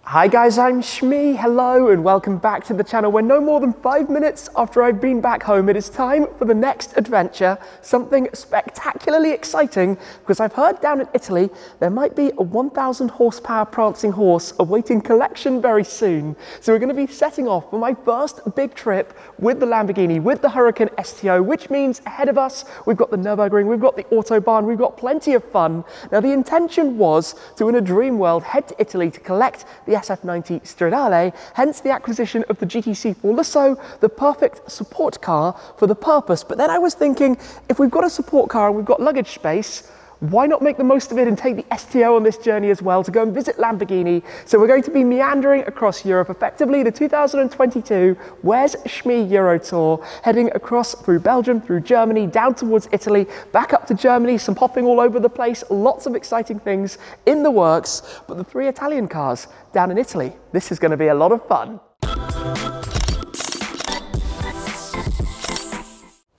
Hi guys, I'm Shmee, hello and welcome back to the channel where no more than 5 minutes after I've been back home, it is time for the next adventure, something spectacularly exciting because I've heard down in Italy there might be a 1,000 horsepower prancing horse awaiting collection very soon. So we're going to be setting off for my first big trip with the Lamborghini, with the Huracan STO, which means ahead of us we've got the Nürburgring, we've got the Autobahn, we've got plenty of fun. Now the intention was to, in a dream world, head to Italy to collect the SF90 Stradale, hence the acquisition of the GT4 Lusso, the perfect support car for the purpose. But then I was thinking, if we've got a support car and we've got luggage space, why not make the most of it and take the STO on this journey as well to go and visit Lamborghini? So we're going to be meandering across Europe, effectively the 2022 Where's Shmee Eurotour, heading across through Belgium, through Germany, down towards Italy, back up to Germany, some hopping all over the place, lots of exciting things in the works. But the 3 Italian cars down in Italy, this is going to be a lot of fun.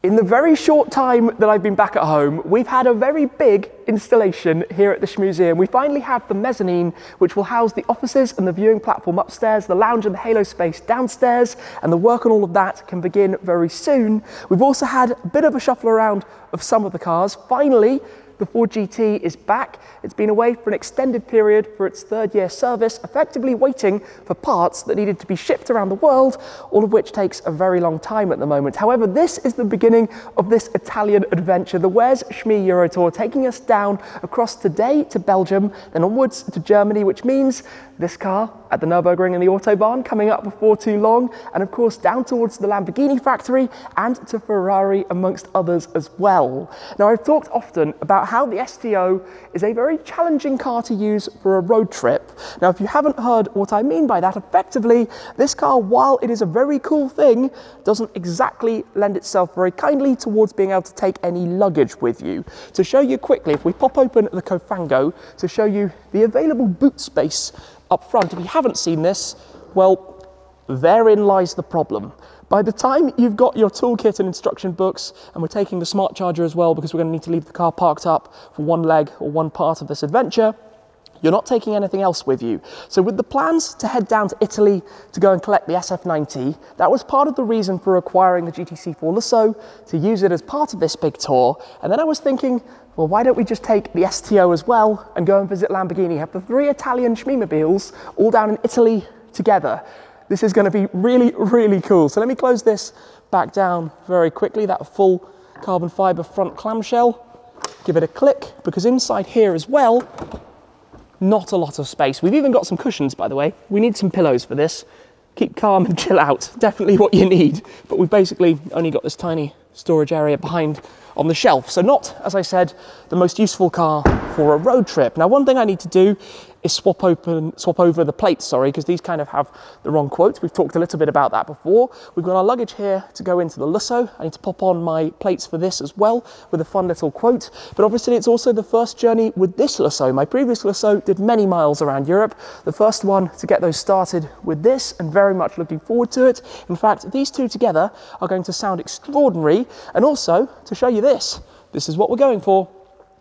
In the very short time that I've been back at home, we've had a very big installation here at the Shmeemuseum. We finally have the mezzanine, which will house the offices and the viewing platform upstairs, the lounge and the halo space downstairs, and the work on all of that can begin very soon. We've also had a bit of a shuffle around of some of the cars. Finally, the Ford GT is back. It's been away for an extended period for its 3rd year service, effectively waiting for parts that needed to be shipped around the world, all of which takes a very long time at the moment. However, this is the beginning of this Italian adventure, the Where's Shmee Eurotour, taking us down across today to Belgium, then onwards to Germany, which means this car at the Nürburgring and the Autobahn coming up before too long, and of course down towards the Lamborghini factory and to Ferrari amongst others as well. Now I've talked often about how the STO is a very challenging car to use for a road trip. Now if you haven't heard what I mean by that, effectively this car, while it is a very cool thing, doesn't exactly lend itself very kindly towards being able to take any luggage with you. To show you quickly, if we pop open the Cofango to show you the available boot space up front, if you haven't seen this, well, therein lies the problem. By the time you've got your toolkit and instruction books, and we're taking the smart charger as well because we're going to need to leave the car parked up for one leg or one part of this adventure, you're not taking anything else with you. So with the plans to head down to Italy to go and collect the SF90, that was part of the reason for acquiring the GT4 Lusso, to use it as part of this big tour. And then I was thinking, well, why don't we just take the STO as well and go and visit Lamborghini, have the 3 Italian Shmeemobiles all down in Italy together. This is going to be really, really cool. So let me close this back down very quickly, that full carbon fiber front clamshell. Give it a click, because inside here as well, not a lot of space. We've even got some cushions, by the way. We need some pillows for this. Keep calm and chill out, definitely what you need. But we've basically only got this tiny storage area behind on the shelf. So not, as I said, the most useful car for a road trip. Now, one thing I need to do is swap over the plates, sorry, because these kind of have the wrong quotes. We've talked a little bit about that before. We've got our luggage here to go into the Lusso. I need to pop on my plates for this as well with a fun little quote. But obviously it's also the first journey with this Lusso. My previous Lusso did many miles around Europe. The first one to get those started with this, and very much looking forward to it. In fact, these two together are going to sound extraordinary. And also to show you this is what we're going for.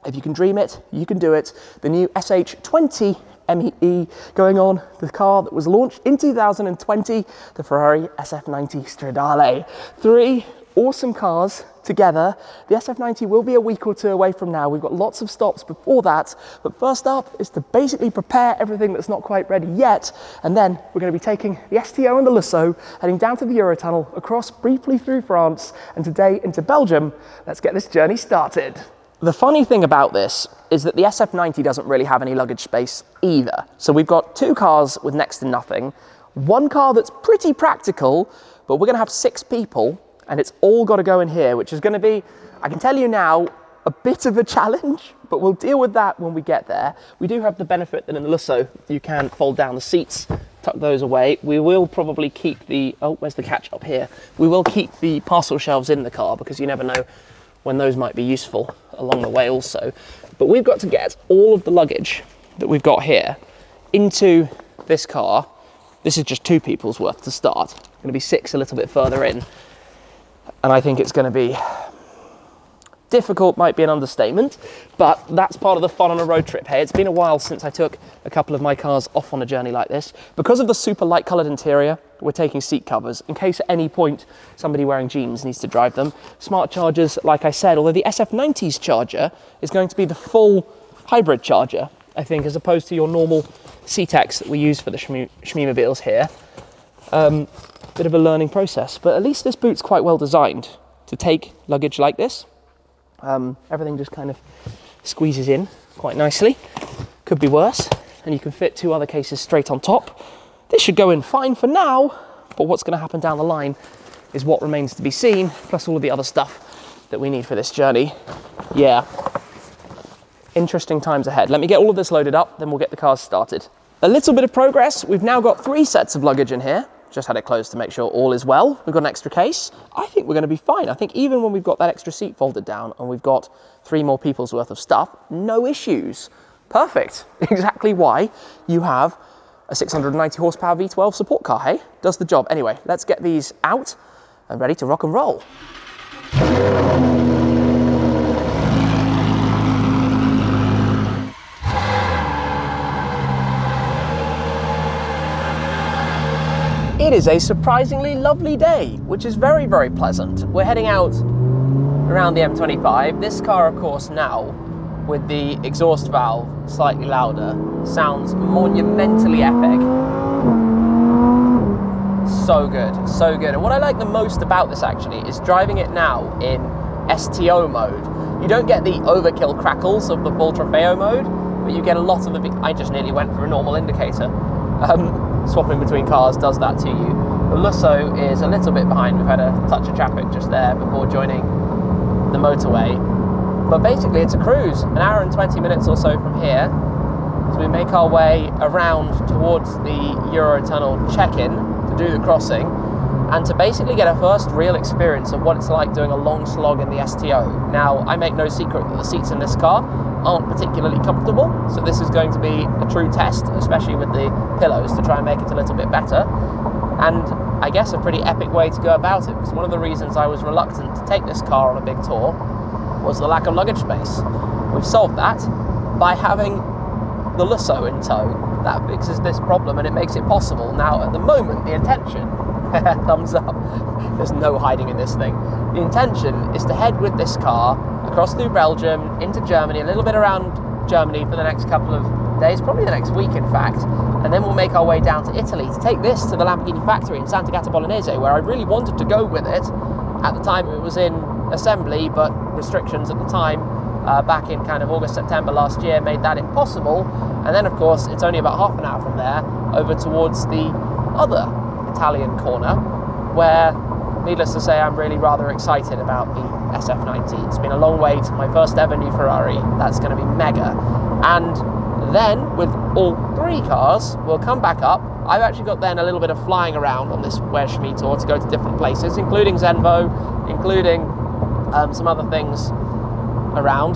If you can dream it, you can do it. The new SH20 MEE going on, the car that was launched in 2020, the Ferrari SF90 Stradale. 3 awesome cars together. The SF90 will be a week or 2 away from now. We've got lots of stops before that, but first up is to basically prepare everything that's not quite ready yet, and then we're going to be taking the STO and the Lusso, heading down to the Eurotunnel, across briefly through France, and today into Belgium. Let's get this journey started. The funny thing about this is that the SF90 doesn't really have any luggage space either. So we've got 2 cars with next to nothing, 1 car that's pretty practical, but we're going to have 6 people, and it's all got to go in here, which is going to be, I can tell you now, a bit of a challenge, but we'll deal with that when we get there. We do have the benefit that in the Lusso, you can fold down the seats, tuck those away. We will probably keep the, oh, where's the catch up here? We will keep the parcel shelves in the car, because you never know when those might be useful along the way also. But we've got to get all of the luggage that we've got here into this car. This is just 2 people's worth to start. Going to be 6 a little bit further in. And I think it's going to be Difficult might be an understatement, but that's part of the fun on a road trip. Hey, it's been a while since I took a couple of my cars off on a journey like this. Because of the super light coloured interior, we're taking seat covers in case at any point somebody wearing jeans needs to drive them. Smart chargers, like I said, although the SF90's charger is going to be the full hybrid charger, I think, as opposed to your normal Ctecs that we use for the Shmeemobiles here. Bit of a learning process, but at least this boot's quite well designed to take luggage like this. Everything just kind of squeezes in quite nicely. Could be worse, and you can fit 2 other cases straight on top. This should go in fine for now, but what's going to happen down the line is what remains to be seen, plus all of the other stuff that we need for this journey. Yeah, interesting times ahead. Let me get all of this loaded up, then we'll get the cars started. A little bit of progress. We've now got 3 sets of luggage in here. Just had it closed to make sure all is well. We've got an extra case. I think we're going to be fine. I think even when we've got that extra seat folded down and we've got 3 more people's worth of stuff, no issues. Perfect. Exactly why you have a 690 horsepower V12 support car, hey? Does the job. Anyway, let's get these out and ready to rock and roll. It is a surprisingly lovely day, which is very, very pleasant. We're heading out around the M25. This car, of course, now, with the exhaust valve slightly louder, sounds monumentally epic. So good, so good. And what I like the most about this, actually, is driving it now in STO mode. You don't get the overkill crackles of the full Trofeo mode, but you get a lot of the... I just nearly went for a normal indicator. Swapping between cars does that to you. The Lusso is a little bit behind. We've had a touch of traffic just there before joining the motorway. But basically it's a cruise, an hour and 20 minutes or so from here. So we make our way around towards the Eurotunnel check-in to do the crossing and to basically get a first real experience of what it's like doing a long slog in the STO. Now, I make no secret that the seats in this car aren't particularly comfortable, so this is going to be a true test, especially with the pillows, to try and make it a little bit better. And I guess a pretty epic way to go about it, because one of the reasons I was reluctant to take this car on a big tour was the lack of luggage space. We've solved that by having the Lusso in tow. That fixes this problem and it makes it possible. Now, at the moment, the intention, thumbs up, there's no hiding in this thing. The intention is to head with this car across through Belgium, into Germany, a little bit around Germany for the next couple of days, probably the next week in fact, and then we'll make our way down to Italy to take this to the Lamborghini factory in Santa Gata Bolognese, where I really wanted to go with it. At the time it was in assembly, but restrictions at the time, back in kind of August, September last year, made that impossible. And then of course it's only about half an hour from there over towards the other Italian corner, where, needless to say, I'm really rather excited about the SF90. It's been a long wait, my first ever new Ferrari. That's going to be mega. And then with all 3 cars, we'll come back up. I've actually got then a little bit of flying around on this Where Shmee tour to go to different places, including Zenvo, including some other things around,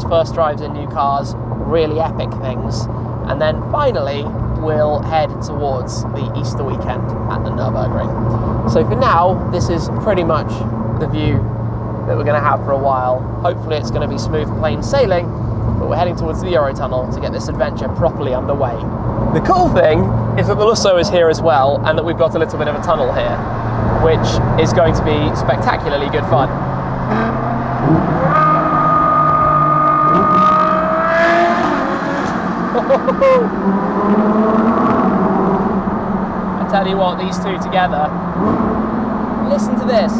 first drives in new cars, really epic things. And then finally, we'll head towards the Easter weekend at the Nürburgring. So for now, this is pretty much the view that we're going to have for a while. Hopefully it's going to be smooth, plain sailing, but we're heading towards the Eurotunnel to get this adventure properly underway. The cool thing is that the Lusso is here as well, and that we've got a little bit of a tunnel here, which is going to be spectacularly good fun. I tell you what, these two together, listen to this.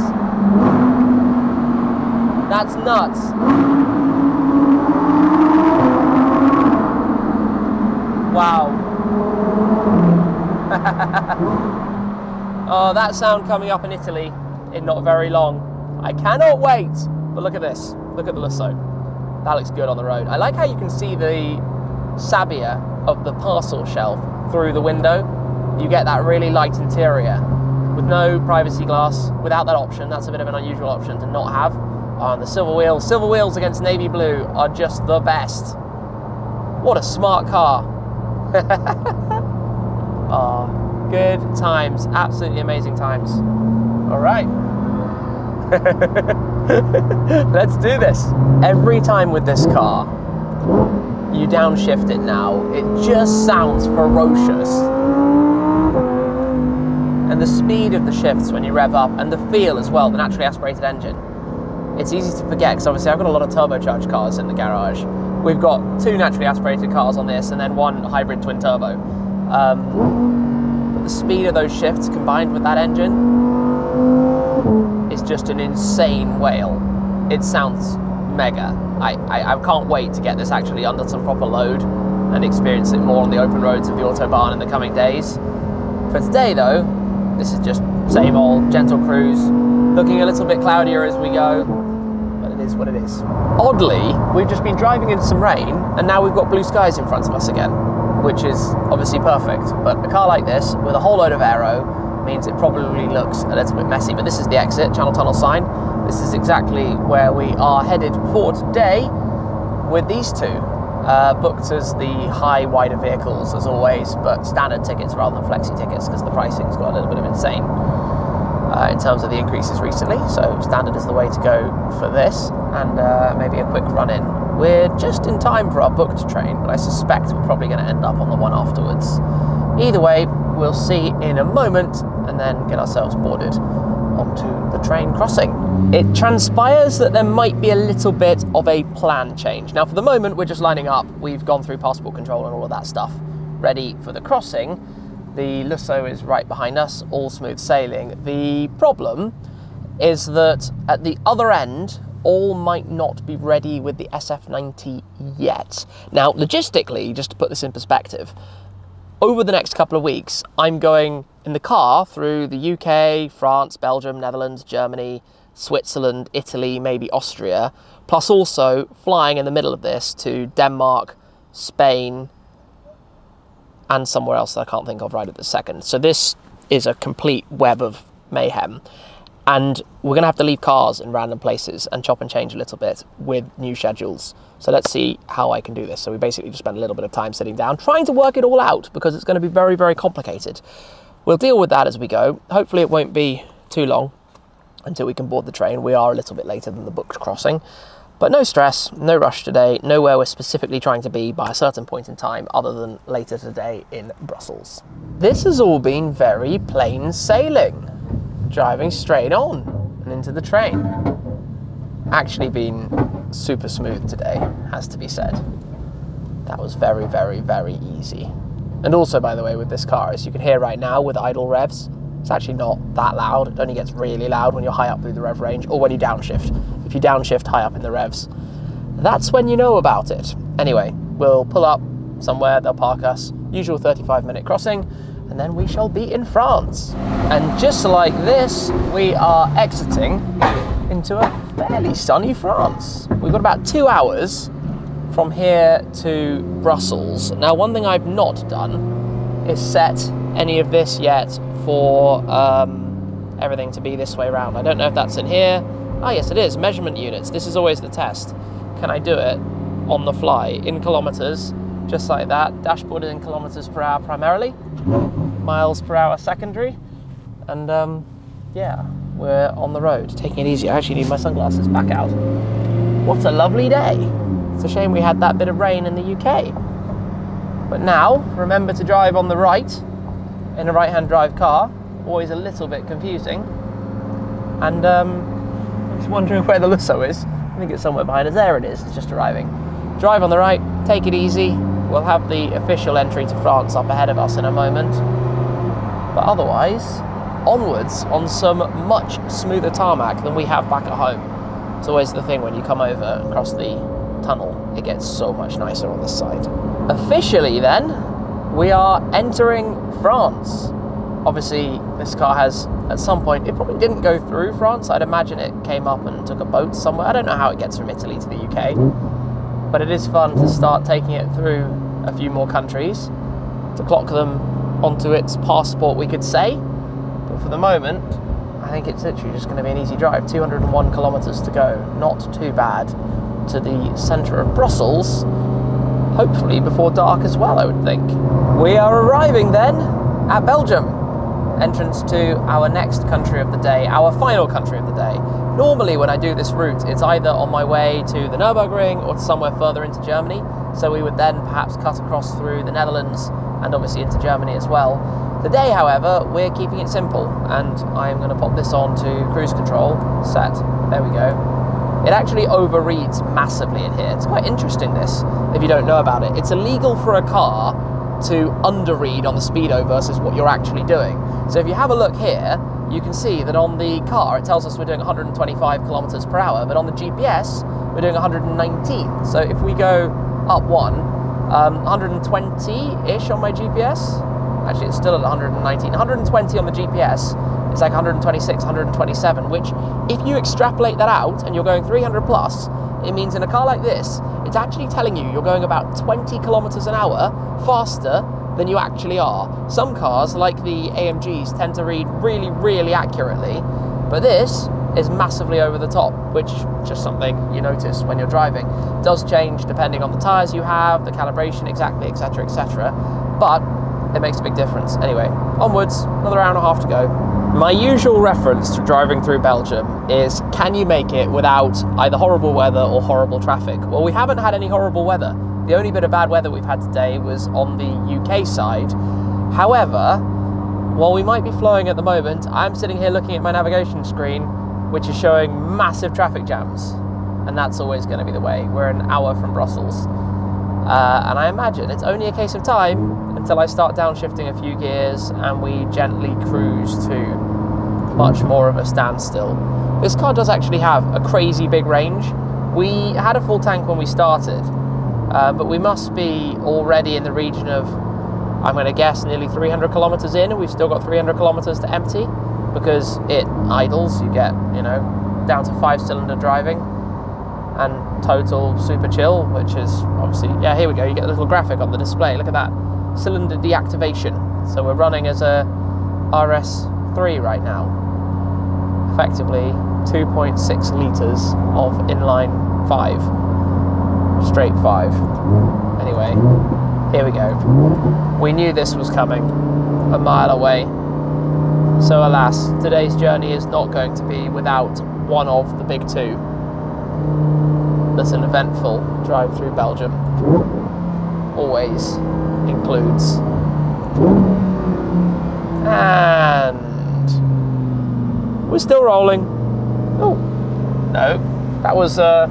That's nuts. Wow. Oh, that sound coming up in Italy in not very long. I cannot wait. But look at this. Look at the Lusso. That looks good on the road. I like how you can see the sabia of the parcel shelf through the window. You get that really light interior with no privacy glass, without that option. That's a bit of an unusual option to not have. And the silver wheels against navy blue are just the best. What a smart car. Oh, good times, absolutely amazing times. All right. Let's do this. Every time with this car, you downshift it now, it just sounds ferocious. And the speed of the shifts when you rev up, and the feel as well, the naturally aspirated engine. It's easy to forget, because obviously I've got a lot of turbocharged cars in the garage. We've got 2 naturally aspirated cars on this, and then 1 hybrid twin turbo. But the speed of those shifts combined with that engine is just an insane whale. It sounds mega. I can't wait to get this actually under some proper load and experience it more on the open roads of the Autobahn in the coming days. For today though, this is just same old gentle cruise, looking a little bit cloudier as we go, but it is what it is. Oddly, we've just been driving in some rain and now we've got blue skies in front of us again, which is obviously perfect. But a car like this with a whole load of aero means it probably looks a little bit messy, but this is the exit, channel tunnel sign. This is exactly where we are headed for today with these 2. Booked as the high, wider vehicles as always, but standard tickets rather than flexi tickets because the pricing's got a little bit of insane in terms of the increases recently. So standard is the way to go for this, and maybe a quick run in. We're just in time for our booked train, but I suspect we're probably going to end up on the one afterwards. Either way, we'll see in a moment, and then get ourselves boarded onto the train crossing. It transpires that there might be a little bit of a plan change. Now for the moment we're just lining up, we've gone through passport control and all of that stuff, ready for the crossing. The Lusso is right behind us, all smooth sailing. The problem is that at the other end, all might not be ready with the SF90 yet. Now logistically, just to put this in perspective, over the next couple of weeks, I'm going in the car through the UK, France, Belgium, Netherlands, Germany, Switzerland, Italy, maybe Austria, plus also flying in the middle of this to Denmark, Spain, and somewhere else that I can't think of right at the second. So this is a complete web of mayhem. And we're going to have to leave cars in random places and chop and change a little bit with new schedules. So let's see how I can do this. So we basically just spent a little bit of time sitting down, trying to work it all out, because it's going to be very, very complicated. We'll deal with that as we go. Hopefully it won't be too long until we can board the train. We are a little bit later than the booked crossing, but no stress, no rush today, nowhere we're specifically trying to be by a certain point in time other than later today in Brussels. This has all been very plain sailing, driving straight on and into the train. Actually been super smooth today, has to be said. That was very, very, very easy. And also, by the way, with this car, as you can hear right now with idle revs, it's actually not that loud. It only gets really loud when you're high up through the rev range, or when you downshift. If you downshift high up in the revs, that's when you know about it. Anyway, we'll pull up somewhere, they'll park us, usual 35-minute crossing, and then we shall be in France. And just like this, we are exiting into a fairly sunny France. We've got about 2 hours from here to Brussels. Now, one thing I've not done is set any of this yet for everything to be this way around. I don't know if that's in here. Ah, yes, it is. Measurement units. This is always the test. Can I do it on the fly in kilometers, just like that? Dashboarded in kilometers per hour primarily, miles per hour secondary, and yeah, we're on the road, taking it easy. I actually need my sunglasses back out. What a lovely day. It's a shame we had that bit of rain in the UK. But now, remember to drive on the right in a right-hand drive car. Always a little bit confusing. And I'm just wondering where the Lusso is. I think it's somewhere behind us. There it is, it's just arriving. Drive on the right, take it easy. We'll have the official entry to France up ahead of us in a moment. But otherwise, onwards on some much smoother tarmac than we have back at home. It's always the thing when you come over and cross the tunnel, it gets so much nicer on this side. Officially then, we are entering France. Obviously, this car has, at some point, it probably didn't go through France. I'd imagine it came up and took a boat somewhere. I don't know how it gets from Italy to the UK, but it is fun to start taking it through a few more countries, to clock them onto its passport, we could say. But for the moment, I think it's literally just going to be an easy drive. 201 kilometers to go, not too bad, to the centre of Brussels, hopefully before dark as well, I would think. We are arriving then at Belgium, entrance to our next country of the day, our final country of the day, Normally when I do this route, it's either on my way to the Nürburgring or to somewhere further into Germany. So we would then perhaps cut across through the Netherlands and obviously into Germany as well. Today, however, we're keeping it simple, and I'm going to pop this on to cruise control, set, there we go. It actually overreads massively in here. It's quite interesting, this, if you don't know about it. It's illegal for a car to underread on the speedo versus what you're actually doing. So if you have a look here, you can see that on the car it tells us we're doing 125 kilometers per hour, but on the GPS we're doing 119. So if we go up one, 120-ish on my GPS, actually it's still at 119, 120 on the GPS, it's like 126, 127, which if you extrapolate that out and you're going 300 plus, it means in a car like this, it's actually telling you you're going about 20 kilometers an hour faster than you actually are. Some cars, like the AMGs, tend to read really, really accurately, but this is massively over the top, which is just something you notice when you're driving. It does change depending on the tires you have, the calibration exactly, etc., etc., but it makes a big difference. Anyway, onwards, another hour and a half to go. My usual reference to driving through Belgium is, can you make it without either horrible weather or horrible traffic? Well, we haven't had any horrible weather. The only bit of bad weather we've had today was on the UK side. However, while we might be flowing at the moment, I'm sitting here looking at my navigation screen, which is showing massive traffic jams. And that's always going to be the way. We're an hour from Brussels. And I imagine it's only a case of time until I start downshifting a few gears and we gently cruise to much more of a standstill. This car does actually have a crazy big range. We had a full tank when we started, but we must be already in the region of, I'm going to guess, nearly 300 kilometers in, and we've still got 300 kilometers to empty because it idles. You get, you know, down to 5-cylinder driving and total super chill, which is obviously, yeah, here we go. You get a little graphic on the display. Look at that. Cylinder deactivation. So we're running as a RS3 right now. Effectively 2.6 litres of inline 5. Straight 5. Anyway, here we go. We knew this was coming a mile away. So alas, today's journey is not going to be without one of the big two. That's an eventful drive through Belgium. Always includes. And we're still rolling. Oh, no, that was a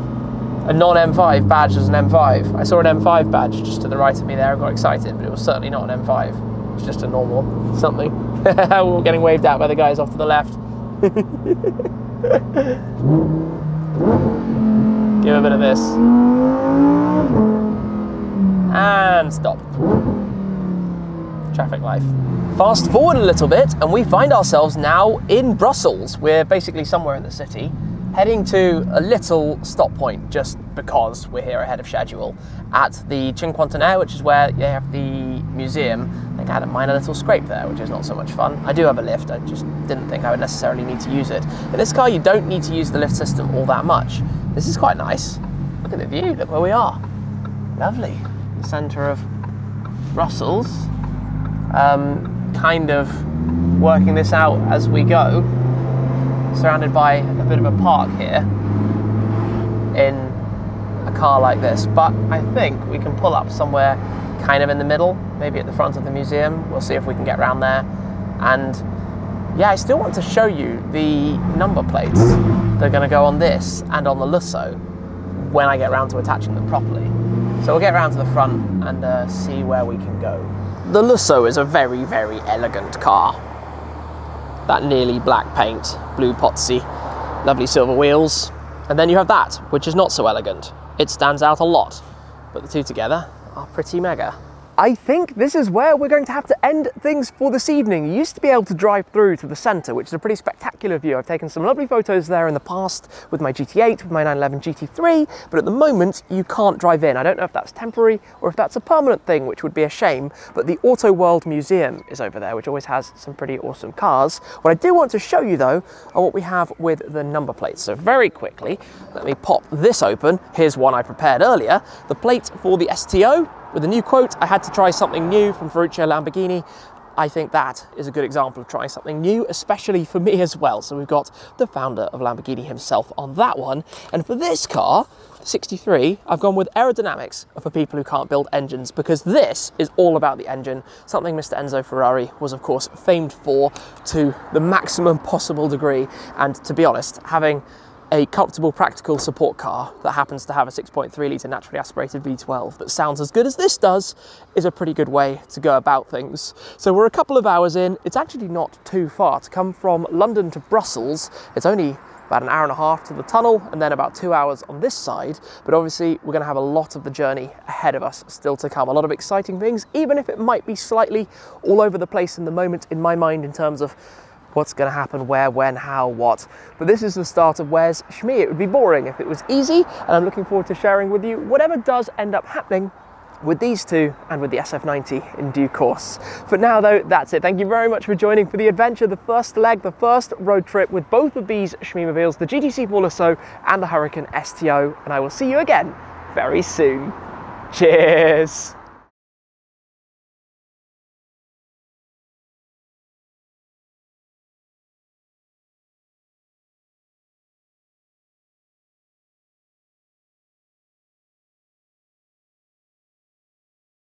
non-M5 badge as an M5. I saw an M5 badge just to the right of me there and got excited, but it was certainly not an M5. It was just a normal something. We were getting waved at by the guys off to the left. Give a bit of this. And stop. Traffic life. Fast forward a little bit and we find ourselves now in Brussels. We're basically somewhere in the city, heading to a little stop point just because we're here ahead of schedule at the Cinquantenaire, which is where you have the museum. I think I had a minor little scrape there, which is not so much fun. I do have a lift, I just didn't think I would necessarily need to use it. In this car, you don't need to use the lift system all that much. This is quite nice. Look at the view, look where we are. Lovely. The centre of Brussels. Kind of working this out as we go. Surrounded by a bit of a park here in a car like this, but I think we can pull up somewhere kind of in the middle, maybe at the front of the museum. We'll see if we can get around there. And yeah, I still want to show you the number plates that are going to go on this and on the Lusso when I get around to attaching them properly. So we'll get around to the front and see where we can go. The Lusso is a very, very elegant car. That nearly black paint, blue potsy, lovely silver wheels. And then you have that, which is not so elegant. It stands out a lot, but the two together are pretty mega. I think this is where we're going to have to end things for this evening. You used to be able to drive through to the centre, which is a pretty spectacular view. I've taken some lovely photos there in the past with my GT8, with my 911 GT3, but at the moment you can't drive in. I don't know if that's temporary or if that's a permanent thing, which would be a shame, but the Auto World Museum is over there, which always has some pretty awesome cars. What I do want to show you though are what we have with the number plates. So very quickly, let me pop this open. Here's one I prepared earlier, the plate for the STO. With a new quote, I had to try something new from Ferruccio Lamborghini. I think that is a good example of trying something new, especially for me as well. So we've got the founder of Lamborghini himself on that one. And for this car, 63, I've gone with aerodynamics for people who can't build engines, because this is all about the engine, something Mr. Enzo Ferrari was of course famed for to the maximum possible degree. And to be honest, having a comfortable, practical support car that happens to have a 6.3 litre naturally aspirated V12 that sounds as good as this does is a pretty good way to go about things. So we're a couple of hours in. It's actually not too far to come from London to Brussels. It's only about an hour and a half to the tunnel and then about 2 hours on this side. But obviously we're going to have a lot of the journey ahead of us still to come. A lot of exciting things, even if it might be slightly all over the place in the moment in my mind in terms of what's going to happen, where, when, how, what. But this is the start of Where's Shmee? It would be boring if it was easy, and I'm looking forward to sharing with you whatever does end up happening with these two and with the SF90 in due course. For now though, that's it. Thank you very much for joining for the adventure, the first leg, the first road trip with both of these Shmeemobiles, the GTC Lusso and the Huracan STO, and I will see you again very soon. Cheers!